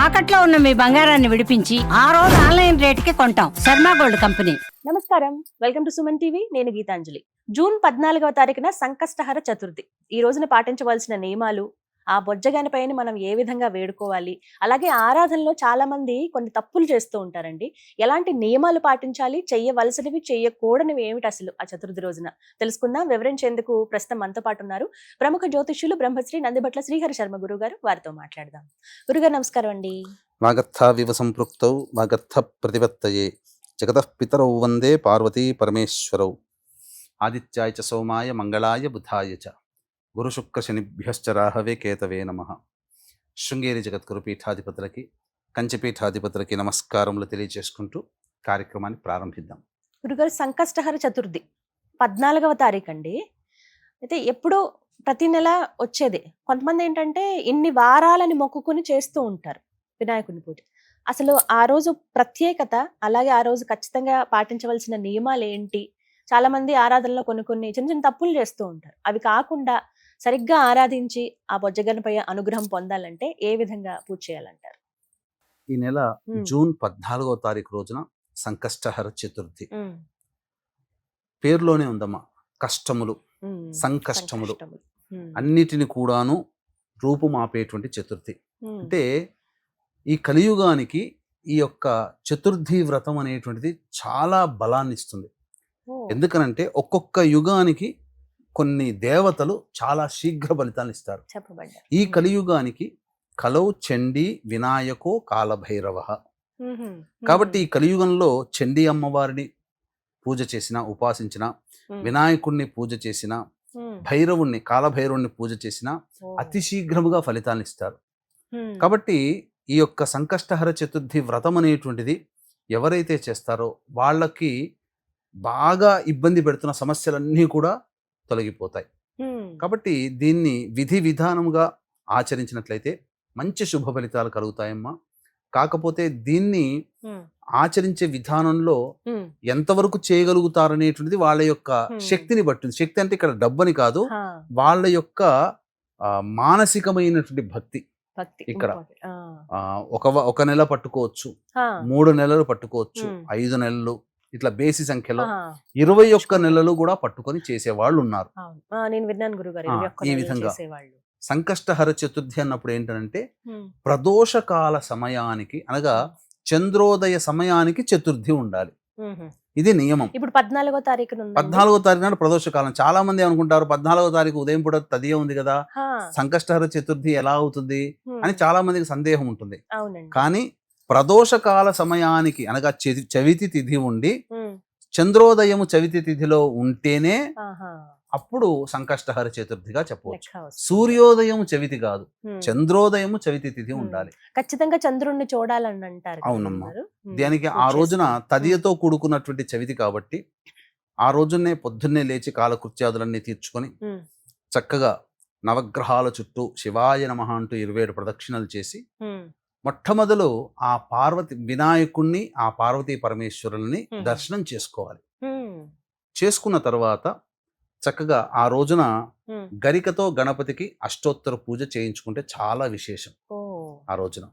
తాకట్లో ఉన్న మీ బంగారాన్ని విడిపించి ఆ రోజు ఆన్లైన్ రేటుకి కొంటాం. Sharma gold company. నమస్కారం, వెల్కమ్ టు సుమన్ టీవీ. నేను గీతాంజలి. జూన్ 14వ తారీఖున సంకష్టహర చతుర్థి. ఈ రోజున పాటించవలసిన నియమాలు, ఆ బొజ్జగాని పైన మనం ఏ విధంగా వేడుకోవాలి, అలాగే ఆరాధనలో చాలా మంది కొన్ని తప్పులు చేస్తూ ఉంటారండి. ఎలాంటి నియమాలు పాటించాలి, చెయ్యవలసినవి చెయ్యకూడనివి ఏమిటి అసలు ఆ చతుర్థి రోజున తెలుసుకుందాం. వివరించేందుకు ప్రస్తుతం మనతో పాటు ఉన్నారు ప్రముఖ జ్యోతిష్యులు బ్రహ్మశ్రీ నందిబట్ల శ్రీహరి శర్మ గురువు గారు. వారితో మాట్లాడదాం. గురుగారు నమస్కారం అండి. వాగర్థావివ సంపృక్తౌ వాగర్థ ప్రతిపత్తయే జగతః పితరౌ వందే పార్వతీ పరమేశ్వరౌ. ఆదిత్యాయ చ సోమాయ మంగళాయ బుధాయ చ గురుశుక్ర శనిభ్యశ్చ రాహవే కేతవే నమః. శృంగేరి జగద్గురు పీఠాధిపతులకి, కంచిపీఠాధిపతులకి నమస్కారములు తెలియజేసుకుంటూ కార్యక్రమాన్ని ప్రారంభిద్దాం. గురుగారు, సంకష్టహర చతుర్థి 14వ తారీఖు అండి. అయితే ఎప్పుడూ ప్రతి నెల వచ్చేది. కొంతమంది ఏంటంటే ఇన్ని వారాలని మొక్కుకుని చేస్తూ ఉంటారు వినాయకుని పూజ. అసలు ఆ రోజు ప్రత్యేకత, అలాగే ఆ రోజు ఖచ్చితంగా పాటించవలసిన నియమాలు ఏంటి? చాలా మంది ఆరాధనలో కొన్ని చిన్న చిన్న తప్పులు చేస్తూ ఉంటారు. అవి కాకుండా సరిగ్గా ఆరాధించి ఆ బొజ్జగన్నపై అనుగ్రహం పొందాలంటే ఏ విధంగా పూజ చేయాలంటారు? ఈ నెల జూన్ 14వ తారీఖు రోజున సంకష్టహర చతుర్థి. పేరులోనే ఉందమ్మా, కష్టములు, సంకష్టములు అన్నిటిని కూడాను రూపుమాపేటువంటి చతుర్థి. అంటే ఈ కలియుగానికి ఈ యొక్క చతుర్థి వ్రతం అనేటువంటిది చాలా బలాన్ని ఇస్తుంది. ఎందుకనంటే ఒక్కొక్క యుగానికి కొన్ని దేవతలు చాలా శీఘ్ర ఫలితాన్ని ఇస్తారు. ఈ కలియుగానికి కలౌ చండీ వినాయకో కాలభైరవ. కాబట్టి ఈ కలియుగంలో చండీ అమ్మవారిని పూజ చేసిన, ఉపాసించిన, వినాయకుడిని పూజ చేసిన, భైరవుణ్ణి, కాలభైరవుణ్ణి పూజ చేసిన అతి శీఘ్రముగా ఫలితాన్ని ఇస్తారు. కాబట్టి ఈ యొక్క సంకష్టహర చతుర్థి వ్రతం అనేటువంటిది ఎవరైతే చేస్తారో వాళ్ళకి బాగా ఇబ్బంది పెడుతున్న సమస్యలన్నీ కూడా తొలగిపోతాయి. కాబట్టి దీన్ని విధి విధానముగా ఆచరించినట్లయితే మంచి శుభ ఫలితాలు కలుగుతాయమ్మా. కాకపోతే దీన్ని ఆచరించే విధానంలో ఎంతవరకు చేయగలుగుతారనేటువంటిది వాళ్ళ యొక్క శక్తిని బట్టి. శక్తి అంటే ఇక్కడ డబ్బని కాదు, వాళ్ళ యొక్క మానసికమైనటువంటి భక్తి. ఇక్కడ ఒక నెల పట్టుకోవచ్చు, 3 నెలలు పట్టుకోవచ్చు, 5 నెలలు, ఇట్లా బేసి సంఖ్యలో 21 నెలలు కూడా పట్టుకొని చేసేవాళ్ళు ఉన్నారు. ఈ విధంగా సంకష్టహర చతుర్థి అన్నప్పుడు ఏంటంటే ప్రదోషకాల సమయానికి, అనగా చంద్రోదయ సమయానికి చతుర్థి ఉండాలి. ఇది నియమం. ఇప్పుడు 14వ తారీఖు నాడు ప్రదోషకాలం. చాలా మంది అనుకుంటారు 14వ తారీఖు ఉదయం పూట తదియ ఉంది కదా, సంకష్టహర చతుర్థి ఎలా అవుతుంది అని చాలా మందికి సందేహం ఉంటుంది. కానీ ప్రదోషకాల సమయానికి, అనగా చవితి తిథి ఉండి చంద్రోదయము చవితి తిథిలో ఉంటేనే అప్పుడు సంకష్టహర చతుర్థిగా చెప్పవచ్చు. సూర్యోదయం చవితి కాదు, చంద్రోదయము చవితి తిథి ఉండాలి. ఖచ్చితంగా చంద్రుణ్ణి చూడాలని అంటారు. అవునమ్మా. దానికి ఆ రోజున తదియతో కూడుకున్నటువంటి చవితి కాబట్టి ఆ రోజునే పొద్దున్నే లేచి కాలకృత్యాదులన్నీ తీర్చుకొని చక్కగా నవగ్రహాల చుట్టూ శివాయ నమః అంటూ 27 ప్రదక్షిణలు చేసి మొట్టమొదలు ఆ వినాయకుణ్ణి, ఆ పార్వతీ పరమేశ్వరుల్ని దర్శనం చేసుకోవాలి. చేసుకున్న తర్వాత చక్కగా ఆ రోజున గరికతో గణపతికి అష్టోత్తర పూజ చేయించుకుంటే చాలా విశేషం. ఆ రోజున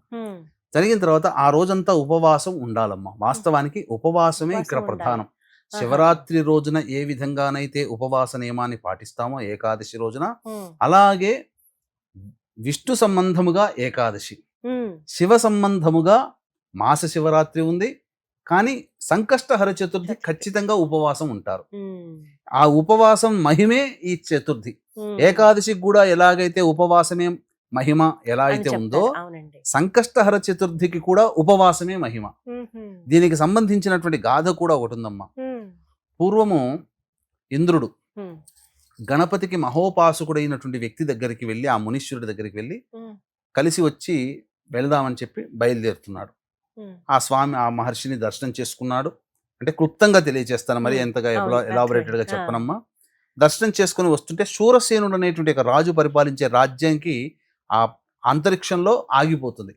జరిగిన తర్వాత ఆ రోజంతా ఉపవాసం ఉండాలమ్మా. వాస్తవానికి ఉపవాసమే ఇక్కడ ప్రధానం. శివరాత్రి రోజున ఏ విధంగానైతే ఉపవాస నియమాన్ని పాటిస్తామో ఏకాదశి రోజున, అలాగే విష్ణు సంబంధముగా ఏకాదశి, శివ సంబంధముగా మాస శివరాత్రి ఉంది. కానీ సంకష్టహర చతుర్థి ఖచ్చితంగా ఉపవాసం ఉంటారు. ఆ ఉపవాసం మహిమే ఈ చతుర్థి. ఏకాదశికి కూడా ఎలాగైతే ఉపవాసమే మహిమ ఎలా అయితే ఉందో, సంకష్టహర చతుర్థికి కూడా ఉపవాసమే మహిమ. దీనికి సంబంధించినటువంటి గాథ కూడా ఒకటి ఉందమ్మా. పూర్వము ఇంద్రుడు గణపతికి మహోపాసకుడైనటువంటి వ్యక్తి దగ్గరికి వెళ్ళి, ఆ మునీశ్వరుడి దగ్గరికి వెళ్ళి కలిసి వచ్చి వెళదామని చెప్పి బయలుదేరుతున్నాడు. ఆ స్వామి ఆ మహర్షిని దర్శనం చేసుకున్నాడు. అంటే క్లుప్తంగా తెలియజేస్తాను, మరి ఎంతగా ఎలాబొరేటెడ్ గా చెప్పనమ్మా. దర్శనం చేసుకుని వస్తుంటే శూరసేనుడు అనేటువంటి ఒక రాజు పరిపాలించే రాజ్యానికి ఆ అంతరిక్షంలో ఆగిపోతుంది.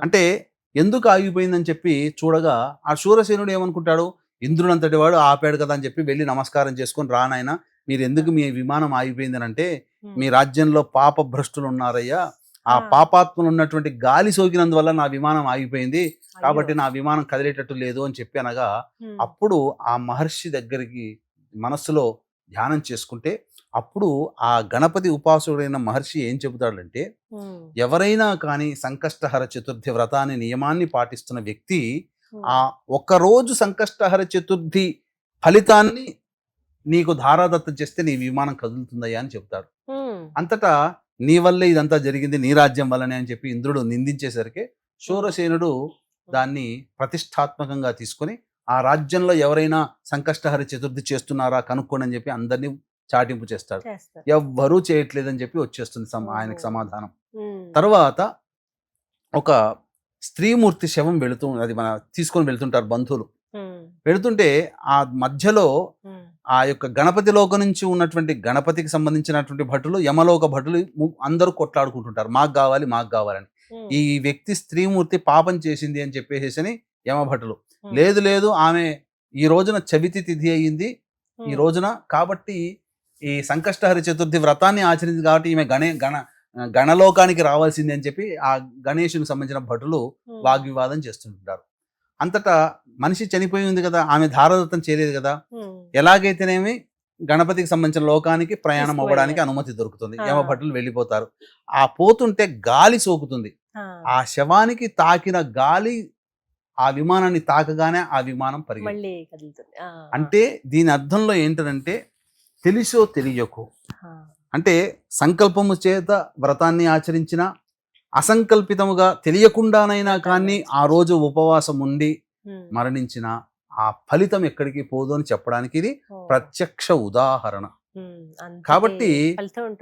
అంటే ఎందుకు ఆగిపోయిందని చెప్పి చూడగా ఆ శూరసేనుడు ఏమనుకుంటాడు, ఇంద్రుడంతటి వాడు ఆపాడు కదా అని చెప్పి వెళ్ళి నమస్కారం చేసుకొని, రానాయన మీరు ఎందుకు మీ విమానం ఆగిపోయిందని అంటే, మీ రాజ్యంలో పాప భ్రష్టులు ఉన్నారయ్యా, ఆ పాపాత్మలు ఉన్నటువంటి గాలి సోకినందువల్ల నా విమానం ఆగిపోయింది, కాబట్టి నా విమానం కదిలేటట్టు లేదు అని చెప్పి అనగా, అప్పుడు ఆ మహర్షి దగ్గరికి మనస్సులో ధ్యానం చేసుకుంటే, అప్పుడు ఆ గణపతి ఉపాసకుడైన మహర్షి ఏం చెబుతాడంటే, ఎవరైనా కానీ సంకష్టహర చతుర్థి వ్రతాన్ని నియమాన్ని పాటిస్తున్న వ్యక్తి ఆ ఒక్కరోజు సంకష్టహర చతుర్థి ఫలితాన్ని నీకు ధారాదత్తం చేస్తే నీ విమానం కదులుతుందయ్యా అని చెప్తాడు. అంతటా నీ వల్లే ఇదంతా జరిగింది, నీ రాజ్యం వల్లనే అని చెప్పి ఇంద్రుడు నిందించేసరికి శూరసేనుడు దాన్ని ప్రతిష్టాత్మకంగా తీసుకొని, ఆ రాజ్యంలో ఎవరైనా సంకష్టహర చతుర్థి చేస్తున్నారా కనుక్కోండి అని చెప్పి అందరినీ చాటింపు చేస్తాడు. ఎవ్వరూ చేయట్లేదని చెప్పి వచ్చేస్తుంది ఆయనకు సమాధానం. తర్వాత ఒక స్త్రీమూర్తి శవం అది మన తీసుకొని వెళ్తుంటారు బంధువులు. వెళుతుంటే ఆ మధ్యలో ఆ యొక్క గణపతి లోక నుంచి ఉన్నటువంటి గణపతికి సంబంధించినటువంటి భటులు, యమలోక భటులు అందరూ కొట్లాడుకుంటుంటారు, మాకు కావాలి మాకు కావాలని. ఈ వ్యక్తి స్త్రీమూర్తి పాపం చేసింది అని చెప్పేసి యమభటులు, లేదు లేదు ఆమె ఈ రోజున చవితి తిథి అయ్యింది ఈ రోజున, కాబట్టి ఈ సంకష్టహరి చతుర్థి వ్రతాన్ని ఆచరించింది కాబట్టి ఈమె గణలోకానికి రావాల్సింది అని చెప్పి ఆ గణేశునికి సంబంధించిన భటులు వాగ్వివాదం చేస్తుంటారు. అంతటా మనిషి చనిపోయి ఉంది కదా, ఆమె ధారాదత్తం చేయలేదు కదా, ఎలాగైతేనేమి గణపతికి సంబంధించిన లోకానికి ప్రయాణం అవ్వడానికి అనుమతి దొరుకుతుంది. యమభటులు వెళ్ళిపోతారు. ఆ పోతుంటే గాలి సోకుతుంది, ఆ శవానికి తాకిన గాలి ఆ విమానాన్ని తాకగానే ఆ విమానం పరిగెత్తుతుంది. అంటే దీని అర్థంలో ఏంటంటే, తెలిసో తెలియకో, అంటే సంకల్పము చేత వ్రతాన్ని ఆచరించిన, అసంకల్పితముగా తెలియకుండానైనా కానీ ఆ రోజు ఉపవాసం ఉండి మరణించిన ఆ ఫలితం ఎక్కడికి పోదు అని చెప్పడానికి ఇది ప్రత్యక్ష ఉదాహరణ. కాబట్టి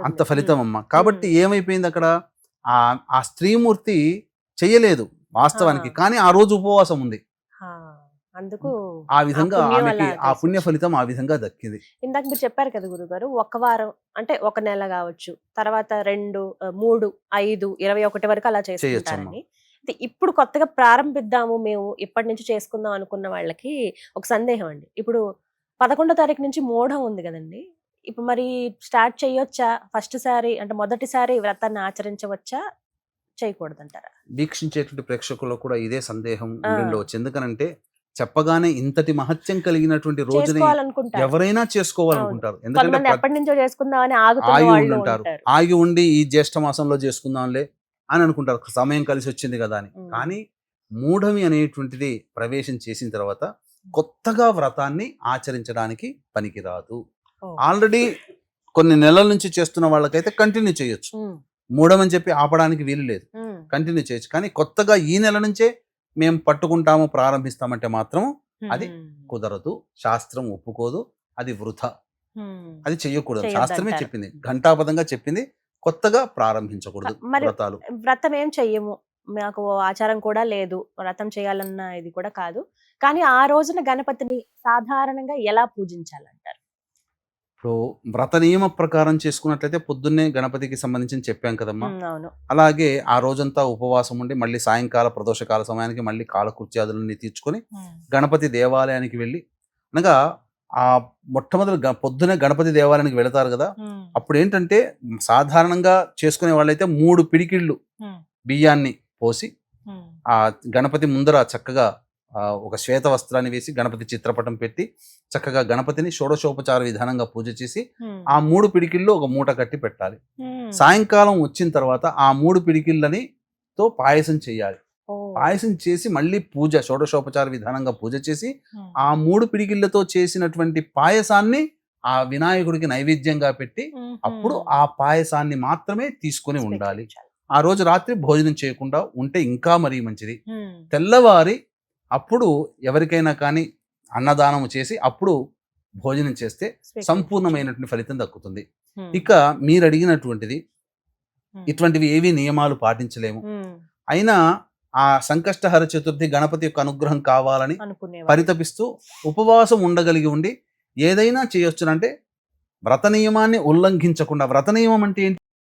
అంత ఫలితం అమ్మ. కాబట్టి ఏమైపోయింది అక్కడ, ఆ స్త్రీమూర్తి చెయ్యలేదు వాస్తవానికి, కానీ ఆ రోజు ఉపవాసం ఉంది, అందుకు ఆ విధంగా ఆమెకి ఆ పుణ్య ఫలితం ఆ విధంగా దక్కింది. ఇందాక మీరు చెప్పారు కదా గురుగారు, ఒక వారం అంటే ఒక నెల కావచ్చు, తర్వాత 2, 3, 5, 21 వరకు అలా చేసుకుంటారని. ఇప్పుడు కొత్తగా ప్రారంభిద్దాము మేము ఇప్పటి నుంచి చేసుకుందాం అనుకున్న వాళ్ళకి ఒక సందేహం అండి. ఇప్పుడు 11వ తారీఖు నుంచి మోఢం ఉంది కదండి, ఇప్పుడు మరి స్టార్ట్ చేయొచ్చా? ఫస్ట్ సారి అంటే మొదటిసారి వ్రతాన్ని ఆచరించవచ్చా, చేయకూడదంటారా? వీక్షించేటువంటి ప్రేక్షకుల్లో కూడా ఇదే సందేహం ఉండవచ్చు. ఎందుకనంటే చెప్పగానే ఇంతటి మహత్యం కలిగినటువంటి రోజుని ఎవరైనా చేసుకోవాలనుకుంటారు, ఎందుకంటే ఎప్పటి నుంచో చేసుకుందామని ఆగి ఉండి ఈ జ్యేష్ఠ మాసంలో చేసుకుందాంలే అని అనుకుంటారు, సమయం కలిసి వచ్చింది కదా అని. కానీ మూఢమి అనేటువంటిది ప్రవేశం చేసిన తర్వాత కొత్తగా వ్రతాన్ని ఆచరించడానికి పనికిరాదు. ఆల్రెడీ కొన్ని నెలల నుంచి చేస్తున్న వాళ్ళకైతే కంటిన్యూ చేయొచ్చు, మూఢమని చెప్పి ఆపడానికి వీలు లేదు, కంటిన్యూ చేయొచ్చు. కానీ కొత్తగా ఈ నెల నుంచే మేము పట్టుకుంటాము ప్రారంభిస్తామంటే మాత్రం అది కుదరదు, శాస్త్రం ఒప్పుకోదు, అది వృథా, అది చెయ్యకూడదు. శాస్త్రమే చెప్పింది, ఘంటాపదంగా చెప్పింది, కొత్తగా ప్రారంభించకూడదు వ్రతాలు. వ్రతం ఏం చెయ్యము, మాకు ఆచారం కూడా లేదు, వ్రతం చేయాలన్న ఇది కూడా కాదు, కానీ ఆ రోజున గణపతిని సాధారణంగా ఎలా పూజించాలంటారు? ఇప్పుడు వ్రత నియమ ప్రకారం చేసుకున్నట్లయితే పొద్దున్నే గణపతికి సంబంధించి చెప్పాం కదమ్మా, అలాగే ఆ రోజంతా ఉపవాసం ఉండి మళ్ళీ సాయంకాల ప్రదోషకాల సమయానికి మళ్ళీ కాలకృత్యాదులన్నీ తీర్చుకొని గణపతి దేవాలయానికి వెళ్ళి, అనగా ఆ మొట్టమొదటి పొద్దునే గణపతి దేవాలయానికి వెళతారు కదా, అప్పుడు ఏంటంటే సాధారణంగా చేసుకునే వాళ్ళైతే 3 పిడికిళ్ళు బియ్యాన్ని పోసి ఆ గణపతి ముందర చక్కగా ఒక శ్వేత వస్త్రాన్ని వేసి గణపతి చిత్రపటం పెట్టి చక్కగా గణపతిని షోడశోపచార విధానంగా పూజ చేసి ఆ 3 పిడికిళ్ళు ఒక మూట కట్టి పెట్టాలి. సాయంకాలం వచ్చిన తర్వాత ఆ 3 పిడికిళ్ళని తో పాయసం చేయాలి. పాయసం చేసి మళ్ళీ పూజ షోడశోపచార విధానంగా పూజ చేసి ఆ 3 పిడికిళ్ళతో చేసినటువంటి పాయసాన్ని ఆ వినాయకుడికి నైవేద్యంగా పెట్టి అప్పుడు ఆ పాయసాన్ని మాత్రమే తీసుకుని ఉండాలి. ఆ రోజు రాత్రి భోజనం చేయకుండా ఉంటే ఇంకా మరీ మంచిది. తెల్లవారి అప్పుడు ఎవరికైనా కానీ అన్నదానం చేసి అప్పుడు భోజనం చేస్తే సంపూర్ణమైనటువంటి ఫలితం దక్కుతుంది. ఇక మీరు అడిగినటువంటిది, ఇటువంటివి ఏవి నియమాలు పాటించలేము, అయినా ఆ సంకష్టహర చతుర్థి గణపతి యొక్క అనుగ్రహం కావాలని పరితపిస్తూ ఉపవాసం ఉండగలిగి ఉండి ఏదైనా చేయొచ్చునంటే వ్రత నియమాన్ని ఉల్లంఘించకుండా. వ్రత నియమం అంటే ఏంటి?